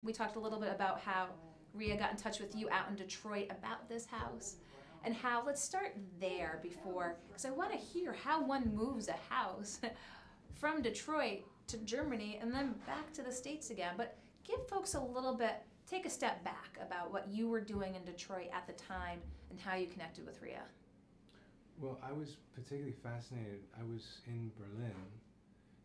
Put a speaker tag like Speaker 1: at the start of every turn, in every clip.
Speaker 1: We talked a little bit about how Ria got in touch with you out in Detroit about this house and how, let's start there before, because I want to hear how one moves a house from Detroit to Germany and then back to the States again. But give folks a little bit, take a step back about what you were doing in Detroit at the time and how you connected with Ria.
Speaker 2: Well, I was particularly fascinated. I was in Berlin,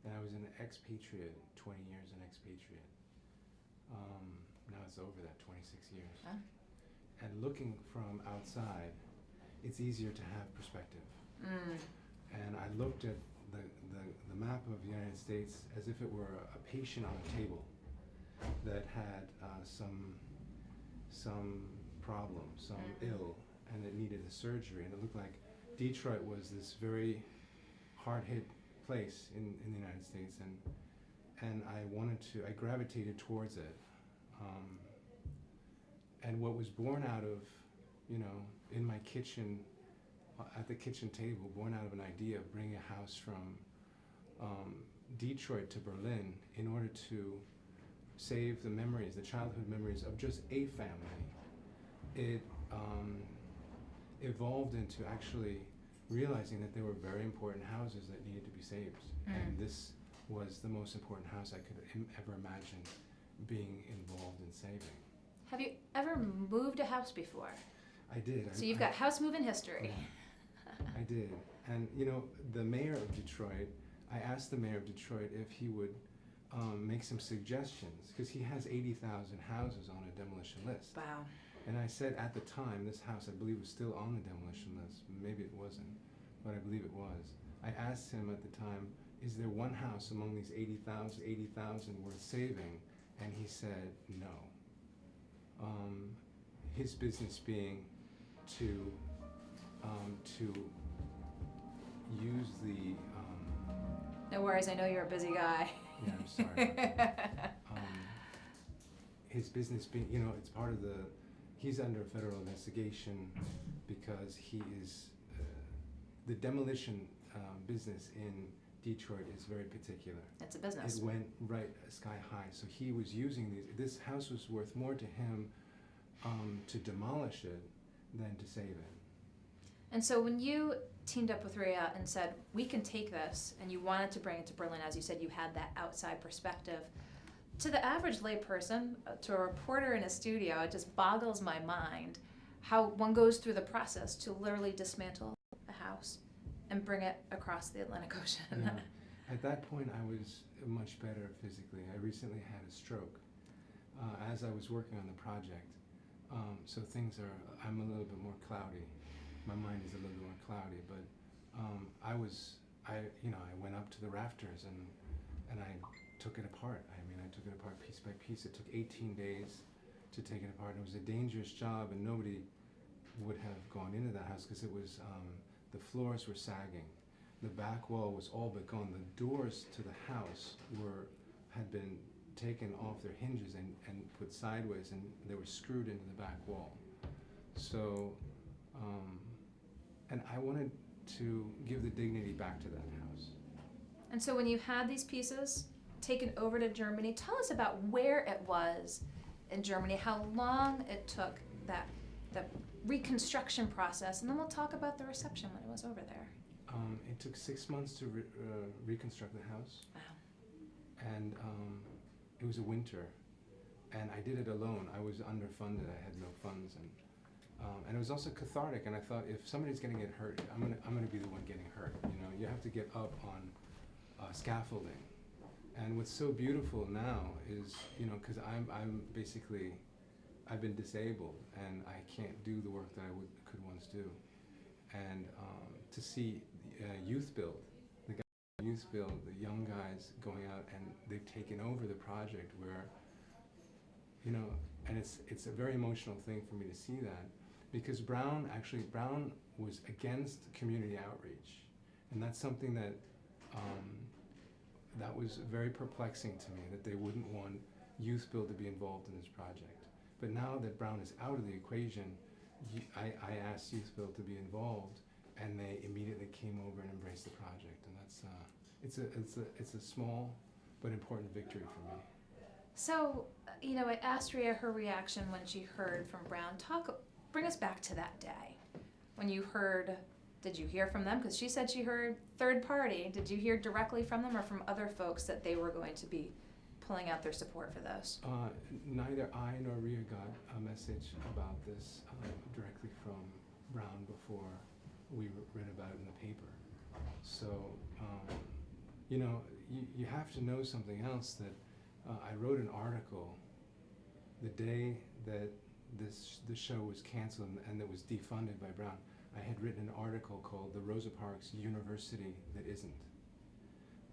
Speaker 2: and I was an expatriate, 20 years an expatriate. Now it's over that, 26 years.
Speaker 1: Huh?
Speaker 2: And looking from outside, it's easier to have perspective. And I looked at the map of the United States as if it were a patient on a table that had some problem, some ill, and it needed a surgery. And it looked like Detroit was this very hard-hit place in the United States, and I gravitated towards it. And what was born out of, in my kitchen, at the kitchen table, born out of an idea of bringing a house from Detroit to Berlin in order to save the memories, the childhood memories of just a family. It evolved into actually realizing that there were very important houses that needed to be saved. And this was the most important house I could ever imagine being involved in saving.
Speaker 1: Have you ever moved a house before?
Speaker 2: I did.
Speaker 1: So you've got house moving history.
Speaker 2: Yeah, I did. And the mayor of Detroit, I asked the mayor of Detroit if he would make some suggestions, because he has 80,000 houses on a demolition list.
Speaker 1: Wow.
Speaker 2: And I said at the time, this house I believe was still on the demolition list. Maybe it wasn't, but I believe it was. I asked him at the time, is there one house among these 80,000 worth saving? And he said no. His business being to use the
Speaker 1: No worries, I know you're a busy guy.
Speaker 2: yeah, I'm sorry. His business being, it's part of he's under federal investigation because he is, the demolition business in Detroit is very particular.
Speaker 1: It's a business.
Speaker 2: It went right sky high. So he was using this house was worth more to him to demolish it than to save it.
Speaker 1: And so when you teamed up with Ria and said, we can take this, and you wanted to bring it to Berlin, as you said, you had that outside perspective. To the average layperson, to a reporter in a studio, it just boggles my mind how one goes through the process to literally dismantle a house and bring it across the Atlantic Ocean.
Speaker 2: Yeah. At that point, I was much better physically. I recently had a stroke as I was working on the project. So I'm a little bit more cloudy. My mind is a little bit more cloudy, but I went up to the rafters and I took it apart. I took it apart piece by piece. It took 18 days to take it apart. It was a dangerous job, and nobody would have gone into that house because it was, the floors were sagging. The back wall was all but gone. The doors to the house had been taken off their hinges and put sideways, and they were screwed into the back wall. So, and I wanted to give the dignity back to that house.
Speaker 1: And so when you had these pieces taken over to Germany, tell us about where it was in Germany, how long it took the reconstruction process, and then we'll talk about the reception when it was over there.
Speaker 2: It took 6 months to reconstruct the house.
Speaker 1: Wow.
Speaker 2: And it was a winter, and I did it alone. I was underfunded. I had no funds, and it was also cathartic. And I thought, if somebody's going to get hurt, I'm gonna be the one getting hurt. You have to get up on scaffolding. And what's so beautiful now is, because I've been disabled and I can't do the work that I could once do. And to see youth build, the young guys going out, and they've taken over the project where, and it's a very emotional thing for me to see that, because Brown was against community outreach. And that's something that was very perplexing to me, that they wouldn't want Youth Build to be involved in this project. But now that Brown is out of the equation, I asked Youth Build to be involved, and they immediately came over and embraced the project. And that's it's a small but important victory for me.
Speaker 1: So, I asked Rhea her reaction when she heard from Brown. Bring us back to that day when you heard. Did you hear from them? Because she said she heard third party. Did you hear directly from them or from other folks that they were going to be pulling out their support for this?
Speaker 2: Neither I nor Rhea got a message about this directly from Brown before we read about it in the paper. So, you have to know something else, that I wrote an article the day that the show was canceled and that was defunded by Brown. I had written an article called "The Rosa Parks University That Isn't."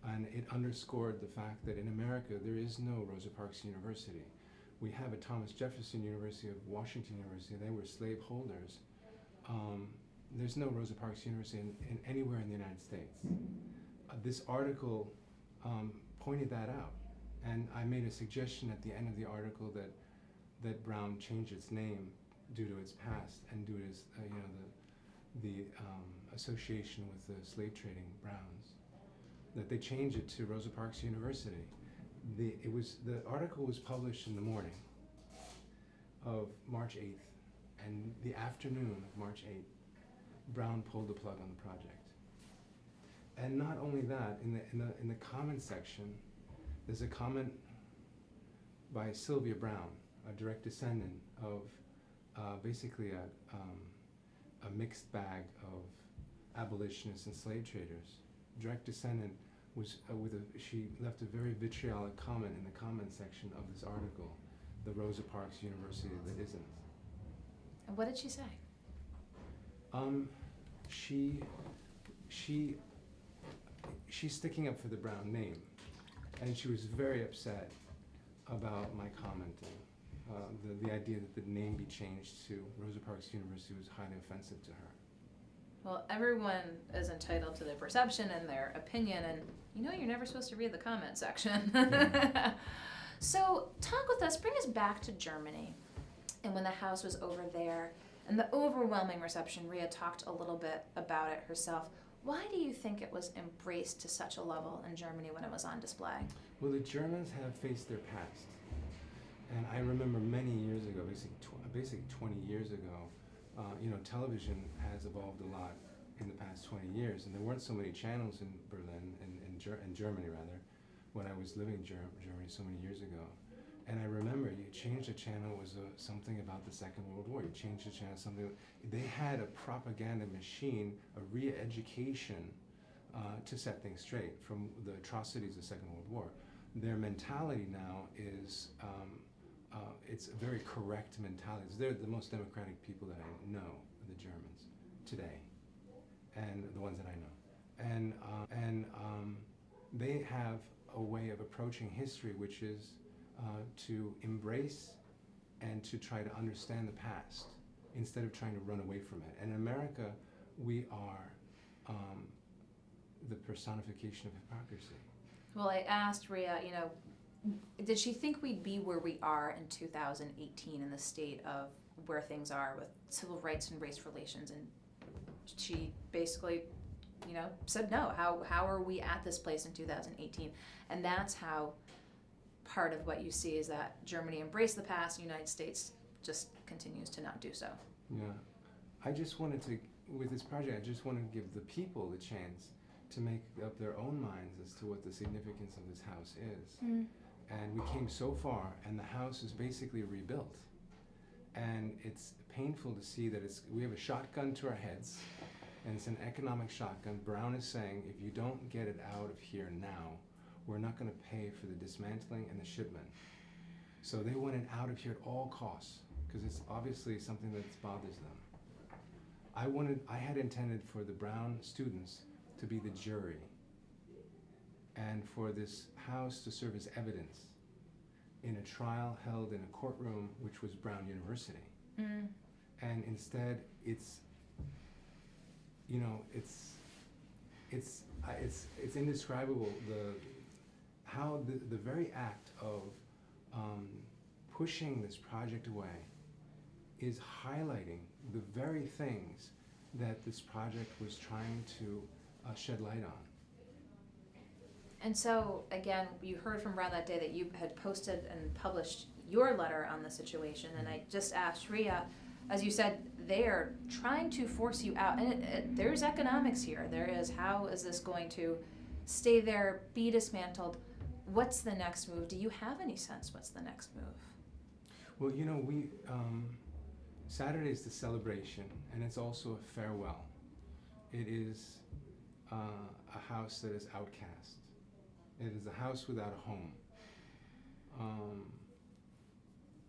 Speaker 2: And it underscored the fact that in America there is no Rosa Parks University. We have a Thomas Jefferson University of Washington University. They were slave holders. There's no Rosa Parks University in anywhere in the United States. This article pointed that out, and I made a suggestion at the end of the article that Brown change its name due to its past and due to its, the association with the slave trading Browns, that they change it to Rosa Parks University. The article was published in the morning of March 8th, and the afternoon of March 8th, Brown pulled the plug on the project. And not only that, in the comment section, there's a comment by Sylvia Brown, a direct descendant of basically a mixed bag of abolitionists and slave traders. Direct descendant was she left a very vitriolic comment in the comment section of this article, "The Rosa Parks University That Isn't."
Speaker 1: And what did she say?
Speaker 2: She's sticking up for the Brown name, and she was very upset about my commenting. The idea that the name be changed to Rosa Parks University was highly offensive to her.
Speaker 1: Well, everyone is entitled to their perception and their opinion, and you're never supposed to read the comment section. So talk with us, bring us back to Germany, and when the house was over there, and the overwhelming reception. Rhea talked a little bit about it herself. Why do you think it was embraced to such a level in Germany when it was on display?
Speaker 2: Well, the Germans have faced their past. And I remember many years ago, basically 20 years ago, television has evolved a lot in the past 20 years, and there weren't so many channels in Berlin, in Germany rather, when I was living in Germany so many years ago. And I remember you changed a channel, it was something about the Second World War. You changed the channel, they had a propaganda machine, a re-education to set things straight from the atrocities of the Second World War. Their mentality now is, it's a very correct mentality. They're the most democratic people that I know, the Germans, today, and the ones that I know. And they have a way of approaching history which is to embrace and to try to understand the past instead of trying to run away from it. And in America, we are the personification of hypocrisy.
Speaker 1: Well, I asked Rhea, did she think we'd be where we are in 2018 in the state of where things are with civil rights and race relations? And she basically, said no. How are we at this place in 2018? And that's how part of what you see is that Germany embraced the past, the United States just continues to not do so.
Speaker 2: Yeah. I just wanted to, with this project, I just want to give the people the chance to make up their own minds as to what the significance of this house is. Mm. And we came so far, and the house is basically rebuilt. And it's painful to see that we have a shotgun to our heads, and it's an economic shotgun. Brown is saying, if you don't get it out of here now, we're not going to pay for the dismantling and the shipment. So they want it out of here at all costs, because it's obviously something that bothers them. I had intended for the Brown students to be the jury, and for this house to serve as evidence in a trial held in a courtroom which was Brown University. Mm. And instead, it's indescribable how the very act of pushing this project away is highlighting the very things that this project was trying to shed light on.
Speaker 1: And so, again, you heard from Brown that day that you had posted and published your letter on the situation, and I just asked Rhea, as you said, they are trying to force you out, and there's economics here. There is, how is this going to stay there, be dismantled? What's the next move? Do you have any sense what's the next move?
Speaker 2: Well, you know, Saturday is the celebration, and it's also a farewell. It is a house that is outcast. It is a house without a home.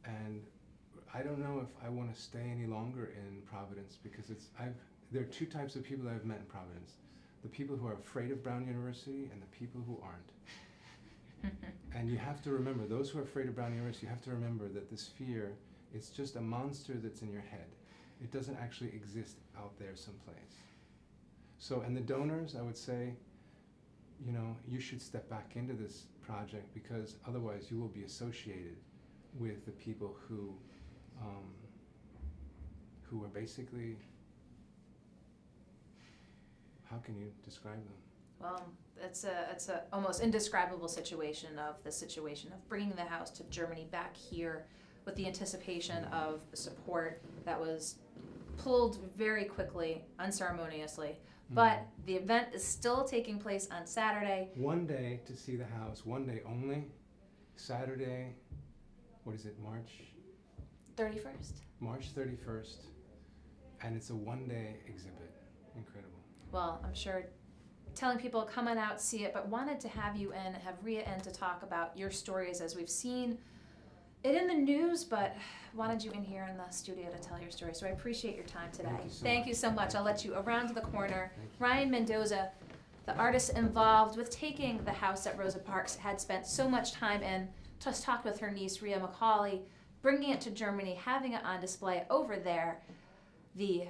Speaker 2: And I don't know if I want to stay any longer in Providence, because there are two types of people that I've met in Providence. The people who are afraid of Brown University and the people who aren't. And you have to remember, those who are afraid of Brown University, you have to remember that this fear is just a monster that's in your head. It doesn't actually exist out there someplace. So, and the donors, I would say, you know, you should step back into this project, because otherwise you will be associated with the people who are basically, how can you describe them?
Speaker 1: Well, it's a almost indescribable situation of bringing the house to Germany back here with the anticipation of support that was pulled very quickly, unceremoniously. But the event is still taking place on Saturday.
Speaker 2: One day to see the house, one day only. Saturday, what is it, March
Speaker 1: 31st.
Speaker 2: March 31st. And it's a one-day exhibit. Incredible.
Speaker 1: Well, I'm sure telling people come on out, see it, but wanted to have you in, have Rhea in to talk about your stories, as we've seen it in the news, but wanted you in here in the studio to tell your story. So I appreciate your time today. Thank you so much. I'll let you around to the corner. Ryan Mendoza, the artist involved with taking the house that Rosa Parks had spent so much time in, just talked with her niece, Rhea McCauley, bringing it to Germany, having it on display over there. The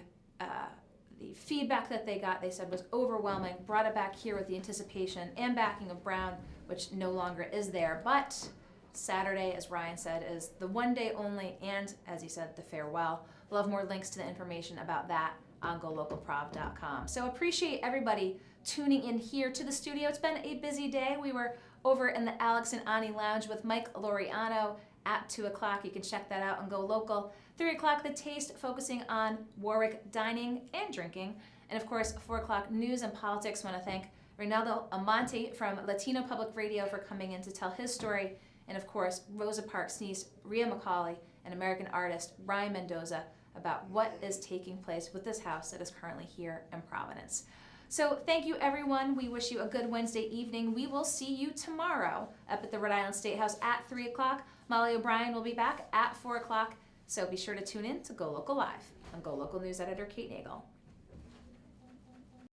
Speaker 1: feedback that they got, they said, was overwhelming, brought it back here with the anticipation and backing of Brown, which no longer is there. But Saturday, as Ryan said, is the one day only, and as he said, the farewell. We'll have more links to the information about that on GoLocalProv.com. So appreciate everybody tuning in here to the studio. It's been a busy day. We were over in the Alex and Ani Lounge with Mike Laureano at 2 o'clock. You can check that out on Go Local. 3 o'clock, The Taste, focusing on Warwick dining and drinking. And of course, 4 o'clock, news and politics. I want to thank Reynaldo Amante from Latino Public Radio for coming in to tell his story. And of course, Rosa Parks' niece, Rhea McCauley, and American artist Ryan Mendoza, about what is taking place with this house that is currently here in Providence. So thank you, everyone. We wish you a good Wednesday evening. We will see you tomorrow up at the Rhode Island State House at 3 o'clock. Molly O'Brien will be back at 4 o'clock. So be sure to tune in to Go Local Live. I'm Go Local News Editor Kate Nagel.